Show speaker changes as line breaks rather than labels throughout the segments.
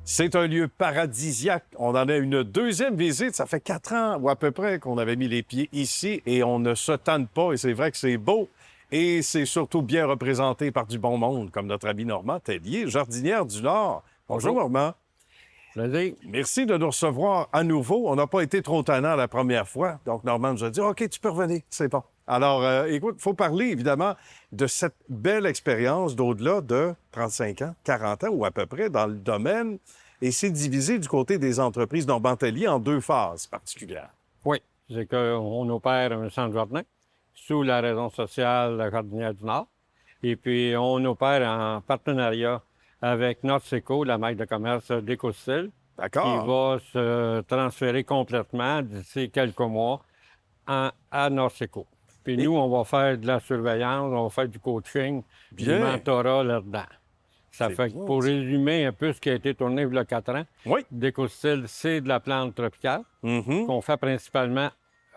C'est un lieu paradisiaque. On en a une deuxième visite. Ça fait 4 ans ou à peu près qu'on avait mis les pieds ici et on ne se tanne pas. Et c'est vrai que c'est beau. Et c'est surtout bien représenté par du bon monde, comme notre ami Normand Tellier, jardinière du Nord. Bonjour, Normand.
Vas-y.
Merci de nous recevoir à nouveau. On n'a pas été trop tannant la première fois. Donc, Normand nous a dit, OK, tu peux revenir, c'est bon. Alors, écoute, il faut parler, évidemment, de cette belle expérience d'au-delà de 35 ans, 40 ans ou à peu près dans le domaine. Et c'est divisé du côté des entreprises Normand Tellier en 2 phases particulières.
Oui, c'est qu'on opère un centre jardin sous la raison sociale la Jardinière du Nord. Et puis, on opère en partenariat avec Norseco, la marque de commerce d'Écosstyle, qui
D'accord.
va se transférer complètement d'ici quelques mois à Norseco. Puis nous, on va faire de la surveillance, on va faire du coaching, du
Bien.
mentorat là-dedans. Ça
C'est
fait que
bien,
pour
ça.
résumer un peu ce qui a été tourné il y a 4 ans,
Oui.
Décostyle, c'est de la plante tropicale
Mhm.
qu'on fait principalement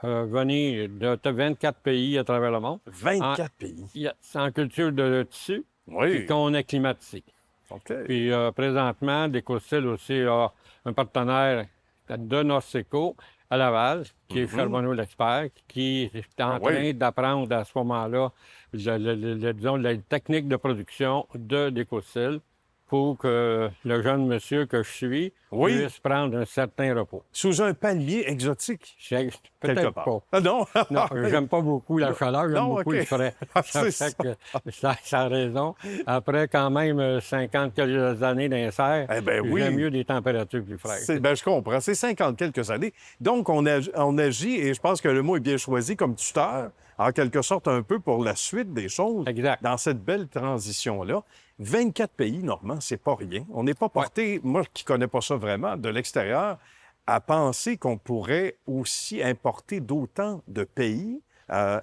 venir de 24 pays à travers le monde.
24 pays.
C'est en culture de tissu,
Oui.
puis qu'on acclimate ici.
OK.
Puis présentement, Décostyle aussi a un partenaire de Norseco à Laval, qui est Charbonneau l'Expert, qui est en
Ah oui.
train d'apprendre à ce moment-là, disons, la technique de production de Décostyle pour que le jeune monsieur que je suis
Oui.
puisse prendre un certain repos.
Sous un palmier exotique, quelque
Peut-être
part.
pas.
Ah non?
Non, j'aime pas beaucoup la chaleur, j'aime
Non,
beaucoup
OK.
le frais.
Ah,
Ça
c'est
fait que ça a raison. Après quand même 50 quelques années d'insert,
Eh ben oui.
j'aime mieux des températures plus fraîches.
Ben, je comprends. C'est 50 quelques années. Donc, on agit, et je pense que le mot est bien choisi, comme tuteur, en quelque sorte, un peu pour la suite des choses.
Exact.
Dans cette belle transition-là. 24 pays, Normand, c'est pas rien. On n'est pas porté, moi qui connais pas ça vraiment, de l'extérieur, à penser qu'on pourrait aussi importer d'autant de pays.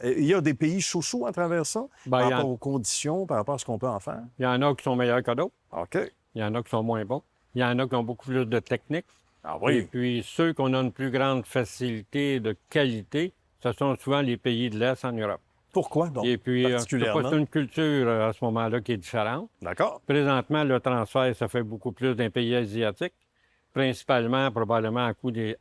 Il y a des pays chouchous à travers ça,
Ben,
par
il y en-
rapport aux conditions, par rapport à ce qu'on peut en faire.
Il y en a qui sont meilleurs que d'autres,
OK.
il y en a qui sont moins bons, il y en a qui ont beaucoup plus de technique.
Ah
Et
oui.
puis ceux qu'on a une plus grande facilité de qualité, ce sont souvent les pays de l'Est en Europe.
Pourquoi donc?
Et puis,
particulièrement?
c'est une culture à ce moment-là qui est différente.
D'accord.
Présentement, le transfert se fait beaucoup plus d'un pays asiatique, principalement, probablement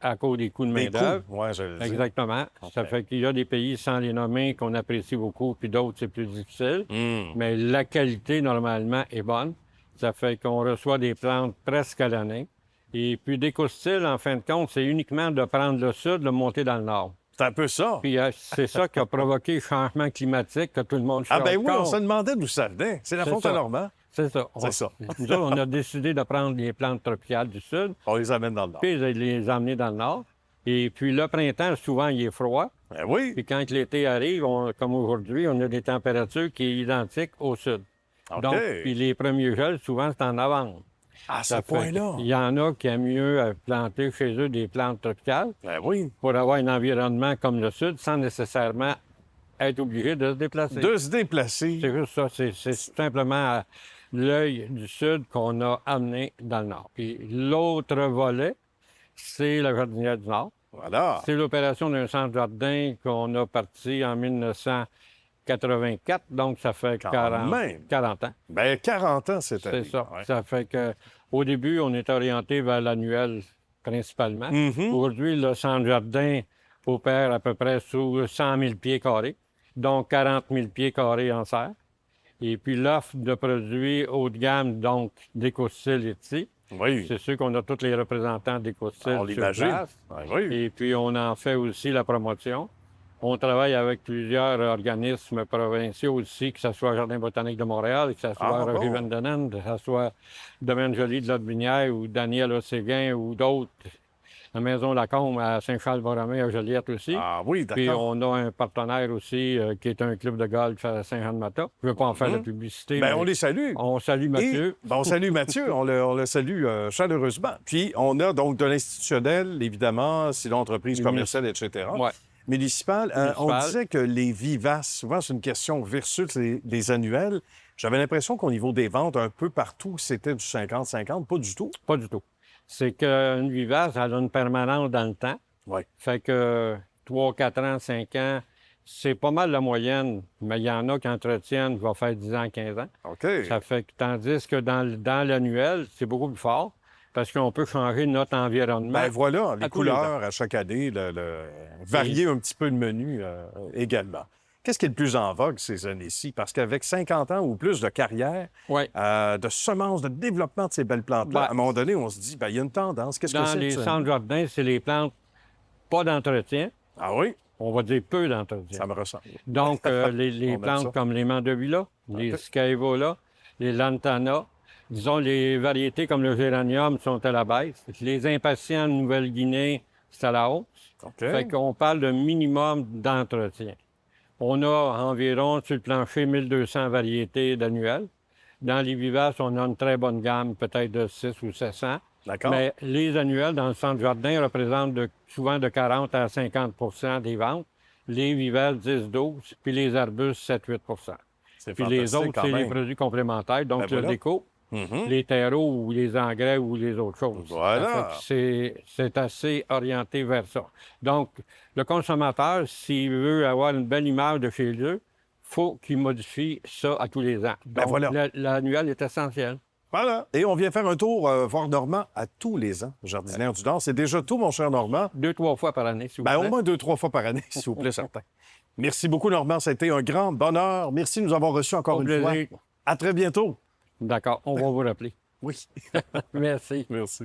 à cause des coûts de
Des
main-d'œuvre.
coûts. Ouais, je le dis.
Exactement. Ça
OK.
fait qu'il y a des pays, sans les nommer, qu'on apprécie beaucoup, puis d'autres, c'est plus difficile. Mais la qualité, normalement, est bonne. Ça fait qu'on reçoit des plantes presque à l'année. Et puis, Décostyle, en fin de compte, c'est uniquement de prendre le sud, le monter dans le nord.
C'est un peu ça.
Puis, c'est ça qui a provoqué le changement climatique que tout le monde
Ah ben oui, on
encore.
se demandait d'où ça venait. C'est la
C'est
faute
ça.
à Normand.
C'est ça.
C'est ça.
Nous autres, on a décidé de prendre les plantes tropicales du sud,
On les amène dans le nord.
puis de les emmener dans le nord. Et puis le printemps, souvent, il est froid.
Ben oui.
Puis quand l'été arrive, comme aujourd'hui, on a des températures qui sont identiques au sud.
OK.
Donc, puis les premiers gels, souvent, c'est en novembre.
À ce
Ça fait
point-là.
qu'il y en a qui aiment mieux planter chez eux des plantes tropicales
Ben oui.
pour avoir un environnement comme le sud sans nécessairement être obligé de se déplacer.
De se déplacer.
C'est juste ça. C'est tout simplement l'œil du sud qu'on a amené dans le nord. Puis l'autre volet, c'est la Jardinière du Nord.
Voilà.
C'est l'opération d'un centre jardin qu'on a parti en 1984, donc ça fait
Quand
40,
même.
40 ans.
Ben 40 ans cette année.
C'est ça.
Ouais.
Ça fait que au début, on est orienté vers l'annuel principalement.
Mhm.
Aujourd'hui, le centre jardin opère à peu près sous 100 000 pieds carrés, donc 40 000 pieds carrés en serre. Et puis l'offre de produits haut de gamme, donc d'Écostyle est ici.
Oui.
C'est sûr qu'on a tous les représentants d'Écostyle
On
sur
l'imagine.
place.
Ben oui.
Et puis on en fait aussi la promotion. On travaille avec plusieurs organismes provinciaux aussi, que ce soit Jardin botanique de Montréal, que ce soit
Ah,
Roger
bon.
Vendenen, que ce soit Domaine Joli de Lotbinière ou Daniel Osséguin ou d'autres. La Maison Lacombe à Saint-Charles-Borromée à Joliette aussi.
Ah oui,
Puis
d'accord.
on a un partenaire aussi qui est un club de golf à Saint-Jean-de-Mata. Je ne veux pas en faire de publicité,
Ben
mais
on les salue.
on salue Mathieu.
Et, ben, on salue Mathieu, on le salue chaleureusement. Puis, on a donc de l'institutionnel, évidemment, si l'entreprise commerciale, etc.
Ouais.
Municipal. On
Municipal.
disait que les vivaces, souvent, c'est une question versus les annuels. J'avais l'impression qu'au niveau des ventes, un peu partout, c'était du 50-50. Pas du tout.
Pas du tout. C'est qu'une vivace, elle a une permanence dans le temps.
Oui.
Fait que 3, 4 ans, 5 ans, c'est pas mal la moyenne, mais il y en a qui entretiennent, va faire 10 ans, 15 ans.
OK.
Ça fait que, tandis que dans l'annuel, c'est beaucoup plus fort parce qu'on peut changer notre environnement.
Ben voilà, les
à tous les
couleurs à chaque année, varier un petit peu le menu également. Qu'est-ce qui est le plus en vogue ces années-ci? Parce qu'avec 50 ans ou plus de carrière,
Oui.
de semences, de développement de ces belles plantes-là,
Ben,
à un moment donné, on se dit, ben, il y a une tendance. Qu'est-ce que
Dans
c'est?
les
ça?
centres jardins, c'est les plantes pas d'entretien.
Ah oui?
On va dire peu d'entretien.
Ça me ressemble.
Donc, les
On aime ça.
plantes comme les mandevilla, les scaevola, les lantana, disons, les variétés comme le géranium sont à la baisse. Les impatiens de Nouvelle-Guinée, c'est à la hausse.
OK.
Fait qu'on parle de minimum d'entretien. On a environ, sur le plancher, 1200 variétés d'annuels. Dans les vivaces, on a une très bonne gamme, peut-être de 6 ou 700.
D'accord.
Mais les annuels dans le centre jardin représentent souvent de 40 à 50 des ventes. Les vivaces, 10-12, puis les arbustes, 7-8
C'est
Puis les
fantastique
autres,
quand
c'est les
même.
produits complémentaires, donc
Ben
le
voilà.
déco,
Mhm.
les terreaux ou les engrais ou les autres choses.
Voilà.
Ça fait que c'est assez orienté vers ça. Donc, le consommateur, s'il veut avoir une belle image de chez lui, faut qu'il modifie ça à tous les ans. Donc,
voilà.
l'annuel est essentiel.
Voilà. Et on vient faire un tour voir Normand à tous les ans, jardinière du Nord. C'est déjà tout, mon cher Normand.
2-3 fois par année, s'il vous
Ben,
plaît.
au moins 2-3 fois par année, s'il vous plaît, certain. Merci beaucoup, Normand. Ça a été un grand bonheur. Merci de nous avoir reçus encore
Au
une fois.
plaisir.
À très bientôt.
D'accord, on va vous rappeler.
Oui.
Merci.
Merci.